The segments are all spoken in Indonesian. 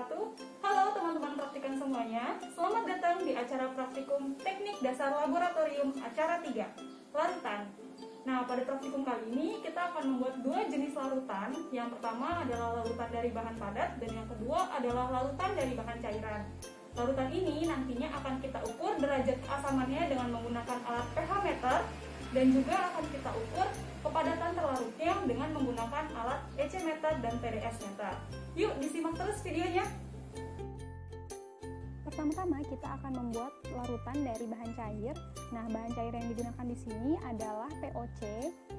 wabarakatuh. Halo teman-teman praktikan semuanya. Selamat datang di acara praktikum Teknik Dasar Laboratorium acara 3, larutan. Nah, pada praktikum kali ini kita akan membuat dua jenis larutan. Yang pertama adalah larutan dari bahan padat dan yang kedua adalah larutan dari bahan cairan. Larutan ini nantinya akan kita ukur derajat keasamannya dengan menggunakan alat pH meter dan juga akan kita ukur kepadatan terlarutnya dengan menggunakan alat EC meter dan TDS meter. Yuk disimak terus videonya. Pertama-tama kita akan membuat larutan dari bahan cair. Nah, bahan cair yang digunakan di sini adalah POC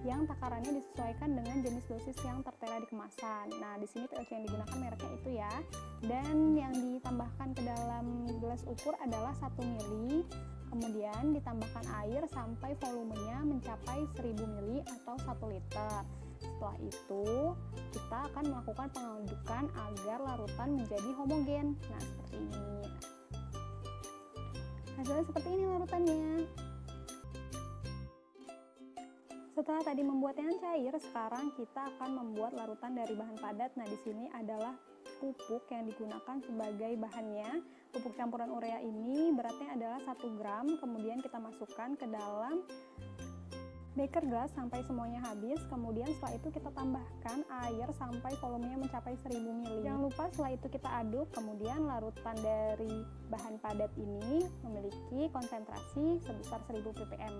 yang takarannya disesuaikan dengan jenis dosis yang tertera di kemasan. Nah, di sini POC yang digunakan mereknya itu ya. Dan yang ditambahkan ke dalam gelas ukur adalah 1 ml. Kemudian ditambahkan air sampai volumenya mencapai 1000 ml atau 1 liter. Setelah itu, kita akan melakukan pengadukan agar larutan menjadi homogen. Nah, seperti ini. Hasilnya seperti ini larutannya. Setelah tadi membuat yang cair, sekarang kita akan membuat larutan dari bahan padat. Nah, di sini adalah pupuk yang digunakan sebagai bahannya. Pupuk campuran urea ini beratnya adalah 1 gram, kemudian kita masukkan ke dalam beker gas sampai semuanya habis. Kemudian setelah itu kita tambahkan air sampai volumenya mencapai 1000 ml. Jangan lupa setelah itu kita aduk. Kemudian larutan dari bahan padat ini memiliki konsentrasi sebesar 1000 ppm.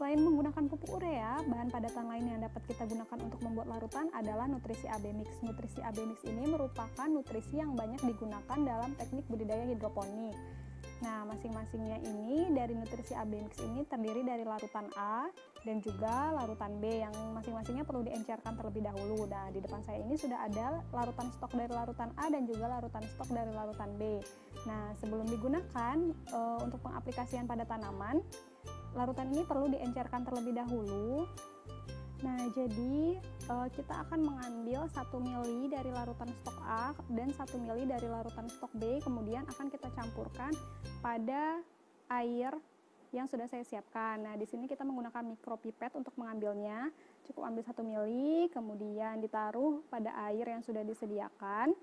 Selain menggunakan pupuk urea, bahan padatan lain yang dapat kita gunakan untuk membuat larutan adalah nutrisi AB mix. Nutrisi AB mix ini merupakan nutrisi yang banyak digunakan dalam teknik budidaya hidroponik. Nah, masing-masingnya ini dari nutrisi AB mix ini terdiri dari larutan A dan juga larutan B yang masing-masingnya perlu diencerkan terlebih dahulu. Nah, di depan saya ini sudah ada larutan stok dari larutan A dan juga larutan stok dari larutan B. Nah, sebelum digunakan untuk pengaplikasian pada tanaman, larutan ini perlu diencerkan terlebih dahulu. Nah, jadi kita akan mengambil 1 ml dari larutan stok A dan 1 ml dari larutan stok B, kemudian akan kita campurkan pada air yang sudah saya siapkan. Nah, di sini kita menggunakan mikropipet untuk mengambilnya. Cukup ambil 1 ml, kemudian ditaruh pada air yang sudah disediakan.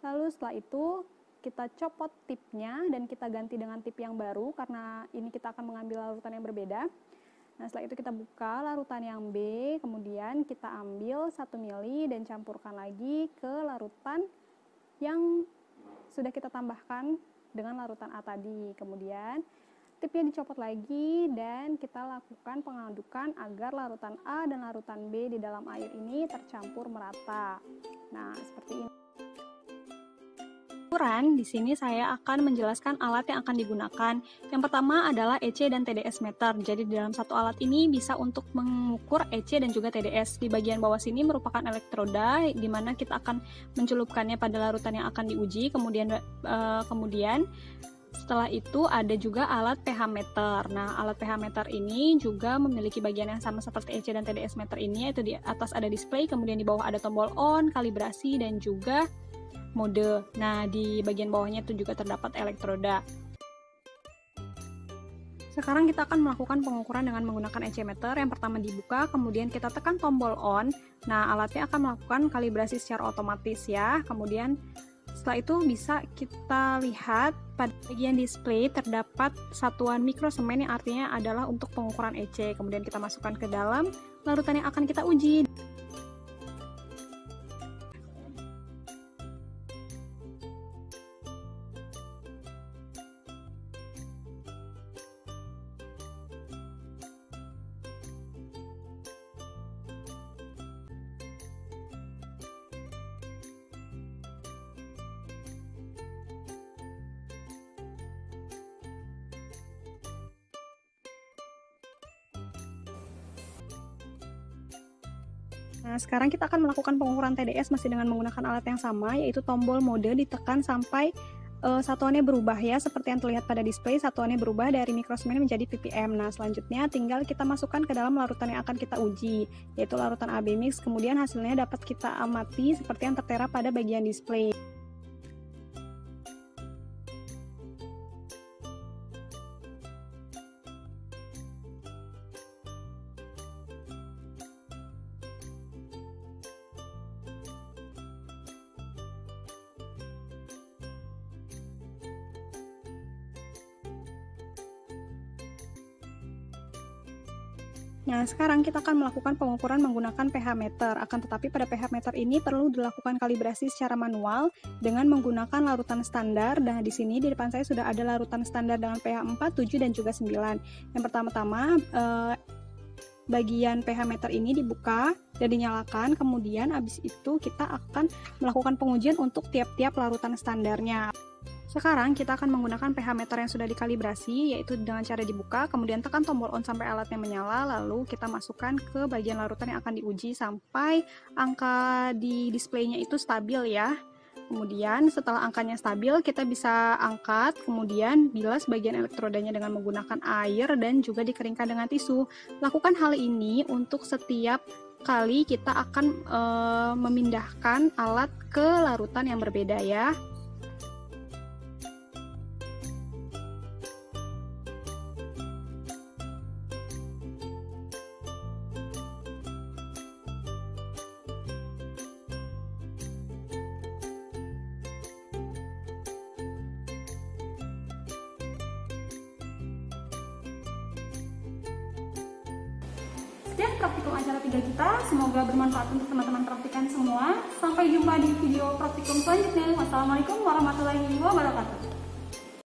Lalu setelah itu kita copot tipnya dan kita ganti dengan tip yang baru karena ini kita akan mengambil larutan yang berbeda. Nah, setelah itu kita buka larutan yang B, kemudian kita ambil 1 ml dan campurkan lagi ke larutan yang sudah kita tambahkan dengan larutan A tadi. Kemudian tipnya dicopot lagi dan kita lakukan pengadukan agar larutan A dan larutan B di dalam air ini tercampur merata. Nah, seperti ini. Di sini saya akan menjelaskan alat yang akan digunakan. Yang pertama adalah EC dan TDS meter. Jadi di dalam satu alat ini bisa untuk mengukur EC dan juga TDS. Di bagian bawah sini merupakan elektroda di mana kita akan mencelupkannya pada larutan yang akan diuji. Kemudian setelah itu ada juga alat pH meter. Nah, alat pH meter ini juga memiliki bagian yang sama seperti EC dan TDS meter ini, yaitu di atas ada display, kemudian di bawah ada tombol on, kalibrasi, dan juga mode. Nah, di bagian bawahnya itu juga terdapat elektroda. Sekarang kita akan melakukan pengukuran dengan menggunakan EC meter. Yang pertama dibuka, kemudian kita tekan tombol on. Nah, alatnya akan melakukan kalibrasi secara otomatis ya. Kemudian setelah itu bisa kita lihat pada bagian display terdapat satuan mikrosemen yang artinya adalah untuk pengukuran EC. Kemudian kita masukkan ke dalam larutan yang akan kita uji. Nah, sekarang kita akan melakukan pengukuran TDS masih dengan menggunakan alat yang sama, yaitu tombol mode ditekan sampai satuannya berubah ya, seperti yang terlihat pada display, satuannya berubah dari mikrosemen menjadi ppm. Nah, selanjutnya tinggal kita masukkan ke dalam larutan yang akan kita uji, yaitu larutan AB mix, kemudian hasilnya dapat kita amati seperti yang tertera pada bagian display. Nah, sekarang kita akan melakukan pengukuran menggunakan pH meter. Akan tetapi pada pH meter ini perlu dilakukan kalibrasi secara manual dengan menggunakan larutan standar. Dan di sini di depan saya sudah ada larutan standar dengan pH 4, 7, dan juga 9. Yang pertama-tama bagian pH meter ini dibuka dan dinyalakan. Kemudian habis itu kita akan melakukan pengujian untuk tiap-tiap larutan standarnya. Sekarang kita akan menggunakan pH meter yang sudah dikalibrasi, yaitu dengan cara dibuka, kemudian tekan tombol on sampai alatnya menyala, lalu kita masukkan ke bagian larutan yang akan diuji sampai angka di displaynya itu stabil ya. Kemudian setelah angkanya stabil, kita bisa angkat, kemudian bilas bagian elektrodanya dengan menggunakan air dan juga dikeringkan dengan tisu. Lakukan hal ini untuk setiap kali kita akan memindahkan alat ke larutan yang berbeda ya. Sekian praktikum acara 3 kita, semoga bermanfaat untuk teman-teman praktikan semua. Sampai jumpa di video praktikum selanjutnya. Wassalamualaikum warahmatullahi wabarakatuh.